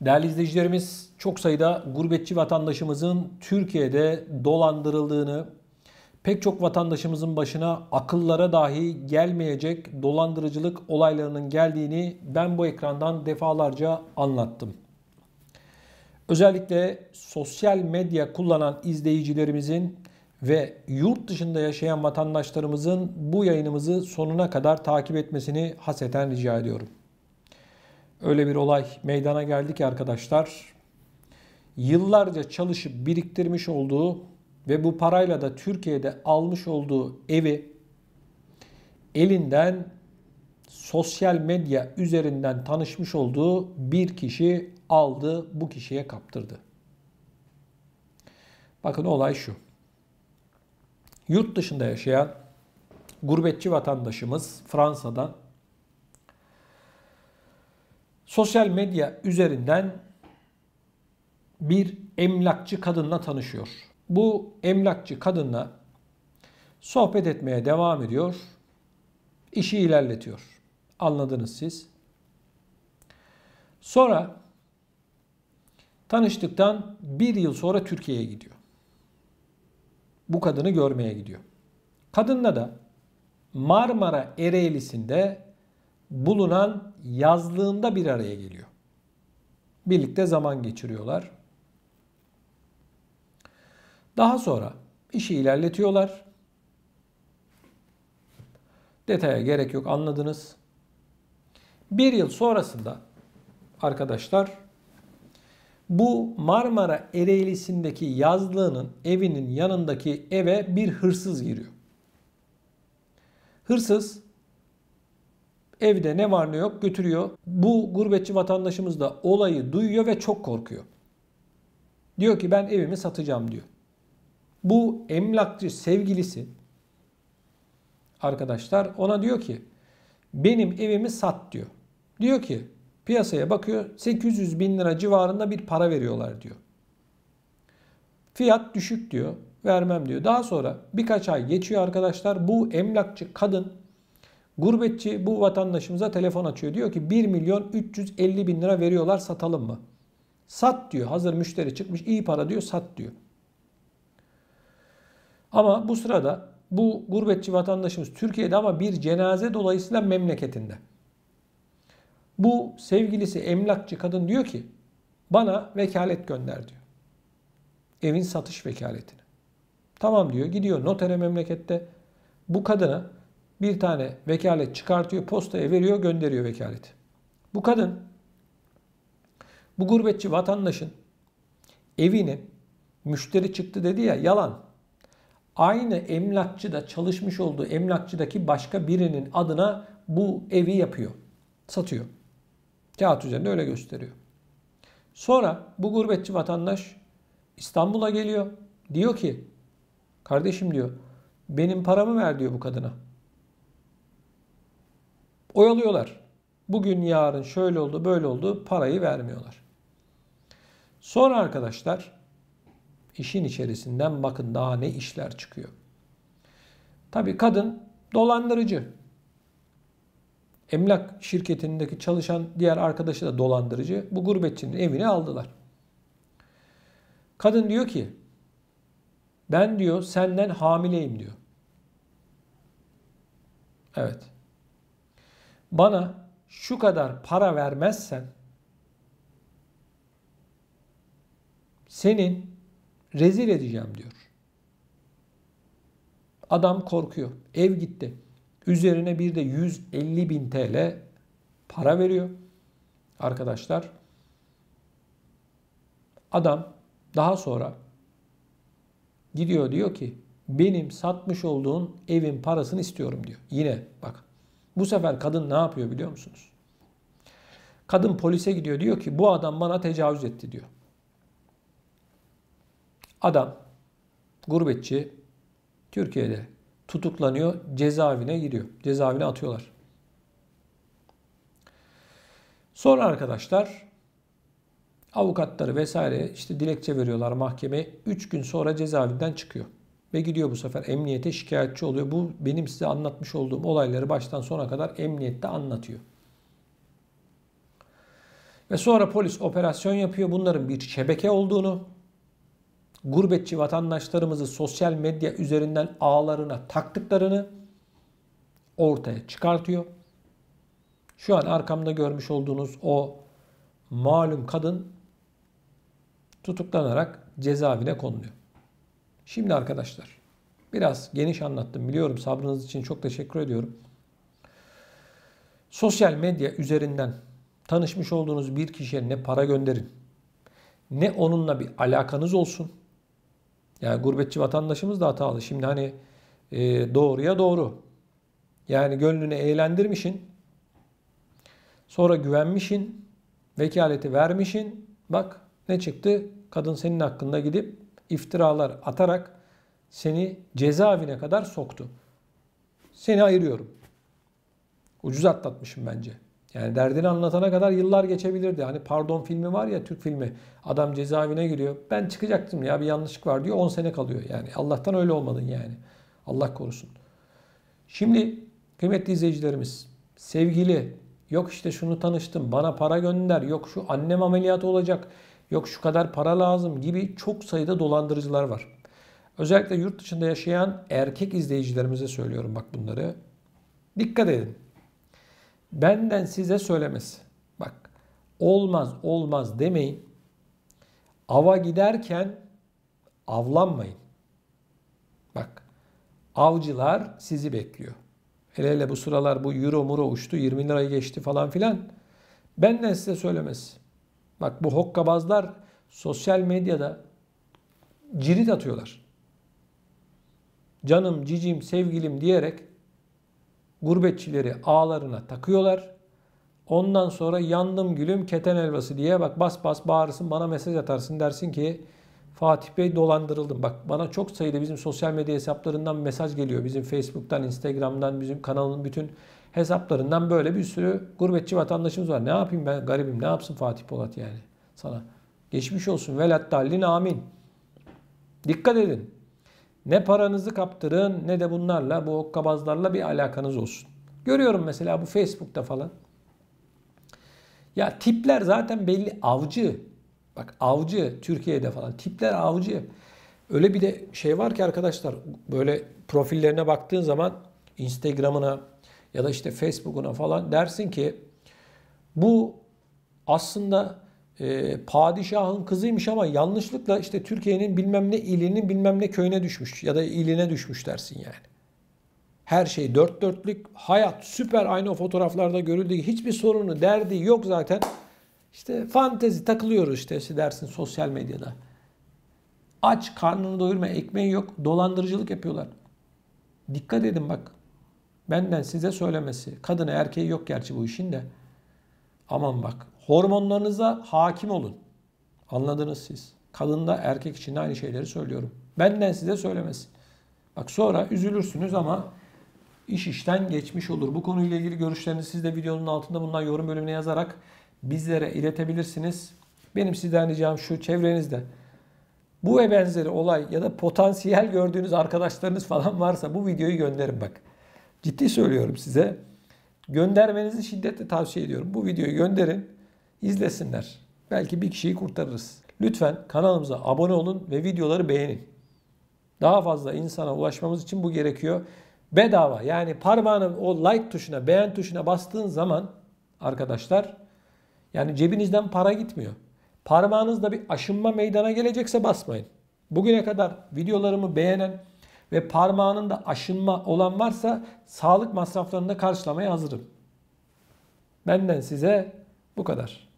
Değerli izleyicilerimiz, çok sayıda gurbetçi vatandaşımızın Türkiye'de dolandırıldığını, pek çok vatandaşımızın başına akıllara dahi gelmeyecek dolandırıcılık olaylarının geldiğini ben bu ekrandan defalarca anlattım. Özellikle sosyal medya kullanan izleyicilerimizin ve yurt dışında yaşayan vatandaşlarımızın bu yayınımızı sonuna kadar takip etmesini hasreten rica ediyorum. Öyle bir olay meydana geldi ki arkadaşlar, yıllarca çalışıp biriktirmiş olduğu ve bu parayla da Türkiye'de almış olduğu evi elinden sosyal medya üzerinden tanışmış olduğu bir kişi aldı, bu kişiye kaptırdı. Bakın olay şu. Yurt dışında yaşayan gurbetçi vatandaşımız Fransa'da sosyal medya üzerinden bir emlakçı kadınla tanışıyor. Bu emlakçı kadınla sohbet etmeye devam ediyor. İşi ilerletiyor. Anladınız siz. Sonra tanıştıktan bir yıl sonra Türkiye'ye gidiyor. Bu kadını görmeye gidiyor. Kadınla da Marmara Ereğlisi'nde bulunan yazlığında bir araya geliyor. Birlikte zaman geçiriyorlar. Daha sonra işi ilerletiyorlar. Detaya gerek yok, anladınız. Bir yıl sonrasında arkadaşlar bu Marmara Ereğlisi'ndeki yazlığının evinin yanındaki eve bir hırsız giriyor. Hırsız evde ne var ne yok götürüyor. Bu gurbetçi vatandaşımız da olayı duyuyor ve çok korkuyor. Diyor ki ben evimi satacağım diyor. Bu emlakçı sevgilisi arkadaşlar ona diyor ki benim evimi sat diyor. Diyor ki piyasaya bakıyor 800 bin lira civarında bir para veriyorlar diyor. Fiyat düşük diyor, vermem diyor. Daha sonra birkaç ay geçiyor arkadaşlar. Bu emlakçı kadın gurbetçi bu vatandaşımıza telefon açıyor. Diyor ki 1 milyon 350 bin lira veriyorlar, satalım mı? Sat diyor. Hazır müşteri çıkmış, iyi para diyor, sat diyor. Ama bu sırada bu gurbetçi vatandaşımız Türkiye'de ama bir cenaze dolayısıyla memleketinde. Bu sevgilisi emlakçı kadın diyor ki bana vekalet gönder diyor. Evin satış vekaletini. Tamam diyor, gidiyor notere memlekette. Bu kadına bir tane vekalet çıkartıyor, postaya veriyor, gönderiyor vekaleti. Bu kadın bu gurbetçi vatandaşın evini müşteri çıktı dedi ya, yalan. Aynı emlakçıda çalışmış olduğu emlakçıdaki başka birinin adına bu evi yapıyor. Satıyor. Kağıt üzerinde öyle gösteriyor. Sonra bu gurbetçi vatandaş İstanbul'a geliyor. Diyor ki kardeşim diyor benim paramı ver diyor bu kadına. Oyalıyorlar. Bugün yarın şöyle oldu böyle oldu, parayı vermiyorlar. Sonra arkadaşlar işin içerisinden bakın daha ne işler çıkıyor. Tabii kadın dolandırıcı. Emlak şirketindeki çalışan diğer arkadaşı da dolandırıcı. Bu gurbetçinin evini aldılar. Kadın diyor ki ben diyor senden hamileyim diyor. Evet. Bana şu kadar para vermezsen senin rezil edeceğim diyor. Adam korkuyor. Ev gitti. Üzerine bir de 150 bin TL para veriyor. Arkadaşlar adam daha sonra gidiyor diyor ki benim satmış olduğun evin parasını istiyorum diyor. Yine bak bu sefer kadın ne yapıyor biliyor musunuz? Kadın polise gidiyor, diyor ki bu adam bana tecavüz etti diyor. Adam gurbetçi Türkiye'de tutuklanıyor, cezaevine giriyor. Cezaevine atıyorlar. Sonra arkadaşlar avukatları vesaire işte dilekçe veriyorlar mahkemeye. 3 gün sonra cezaevinden çıkıyor. Ve gidiyor bu sefer emniyete şikayetçi oluyor. Bu benim size anlatmış olduğum olayları baştan sona kadar emniyette anlatıyor. Ve sonra polis operasyon yapıyor. Bunların bir şebeke olduğunu, gurbetçi vatandaşlarımızı sosyal medya üzerinden ağlarına taktıklarını ortaya çıkartıyor. Şu an arkamda görmüş olduğunuz o malum kadın tutuklanarak cezaevine konuluyor. Şimdi arkadaşlar biraz geniş anlattım biliyorum. Sabrınız için çok teşekkür ediyorum. Sosyal medya üzerinden tanışmış olduğunuz bir kişiye ne para gönderin, ne onunla bir alakanız olsun. Yani gurbetçi vatandaşımız da hatalı. Şimdi hani doğruya doğru. Yani gönlünü eğlendirmişin, sonra güvenmişin, vekaleti vermişin. Bak ne çıktı? Kadın senin hakkında gidip iftiralar atarak seni cezaevine kadar soktu. Seni ayırıyorum. Ucuz atlatmışım bence. Yani derdini anlatana kadar yıllar geçebilirdi. Hani Pardon filmi var ya, Türk filmi. Adam cezaevine giriyor. Ben çıkacaktım ya, bir yanlışlık var diyor. 10 sene kalıyor yani. Allah'tan öyle olmadın yani. Allah korusun. Şimdi kıymetli izleyicilerimiz, sevgili, yok işte şunu tanıştım, bana para gönder, yok şu annem ameliyat olacak, yok şu kadar para lazım gibi çok sayıda dolandırıcılar var. Özellikle yurt dışında yaşayan erkek izleyicilerimize söylüyorum bak bunları. Dikkat edin. Benden size söylemesi. Bak olmaz olmaz demeyin. Ava giderken avlanmayın. Bak avcılar sizi bekliyor. Hele hele bu sıralar bu euro muro uçtu, 20 lirayı geçti falan filan. Benden size söylemesi. Bak bu hokkabazlar sosyal medyada cirit atıyorlar. Canım, cicim, sevgilim diyerek gurbetçileri ağlarına takıyorlar. Ondan sonra yandım gülüm keten helvası diye bak bas bas bağırırsın, bana mesaj atarsın, dersin ki Fatih Bey dolandırıldım. Bak bana çok sayıda bizim sosyal medya hesaplarından mesaj geliyor. Bizim Facebook'tan, Instagram'dan, bizim kanalın bütün hesaplarından böyle bir sürü gurbetçi vatandaşımız var. Ne yapayım ben garibim, ne yapsın Fatih Polat yani sana. Geçmiş olsun velat dallin amin. Dikkat edin. Ne paranızı kaptırın ne de bunlarla, bu hokkabazlarla bir alakanız olsun. Görüyorum mesela bu Facebook'ta falan. Ya tipler zaten belli, avcı. Bak avcı, Türkiye'de falan tipler avcı. Öyle bir de şey var ki arkadaşlar, böyle profillerine baktığın zaman Instagram'ına ya da işte Facebook'una falan dersin ki bu aslında padişahın kızıymış ama yanlışlıkla işte Türkiye'nin bilmem ne ilinin bilmem ne köyüne düşmüş ya da iline düşmüş dersin yani. Her şey dört dörtlük, hayat süper, aynı o fotoğraflarda görüldüğü gibi hiçbir sorunu, derdi yok zaten. İşte fantezi takılıyoruz işte dersin sosyal medyada. Aç, karnını doyurma, ekmeği yok, dolandırıcılık yapıyorlar. Dikkat edin bak. Benden size söylemesi. Kadını erkeği yok gerçi bu işin de. Aman bak. Hormonlarınıza hakim olun. Anladınız siz. Kadında erkek için de aynı şeyleri söylüyorum. Benden size söylemesi. Bak sonra üzülürsünüz ama iş işten geçmiş olur. Bu konuyla ilgili görüşlerinizi siz de videonun altında bulunan yorum bölümüne yazarak bizlere iletebilirsiniz. Benim sizden ricam şu: çevrenizde bu ve benzeri olay ya da potansiyel gördüğünüz arkadaşlarınız falan varsa bu videoyu gönderin bak. Ciddi söylüyorum size. Göndermenizi şiddetle tavsiye ediyorum. Bu videoyu gönderin, izlesinler. Belki bir kişiyi kurtarırız. Lütfen kanalımıza abone olun ve videoları beğenin. Daha fazla insana ulaşmamız için bu gerekiyor. Bedava, yani parmağını o like tuşuna, beğen tuşuna bastığın zaman arkadaşlar, yani cebinizden para gitmiyor. Parmağınızda bir aşınma meydana gelecekse basmayın. Bugüne kadar videolarımı beğenen ve parmağının aşınma olan varsa sağlık masraflarını da karşılamaya hazırım. Benden size bu kadar.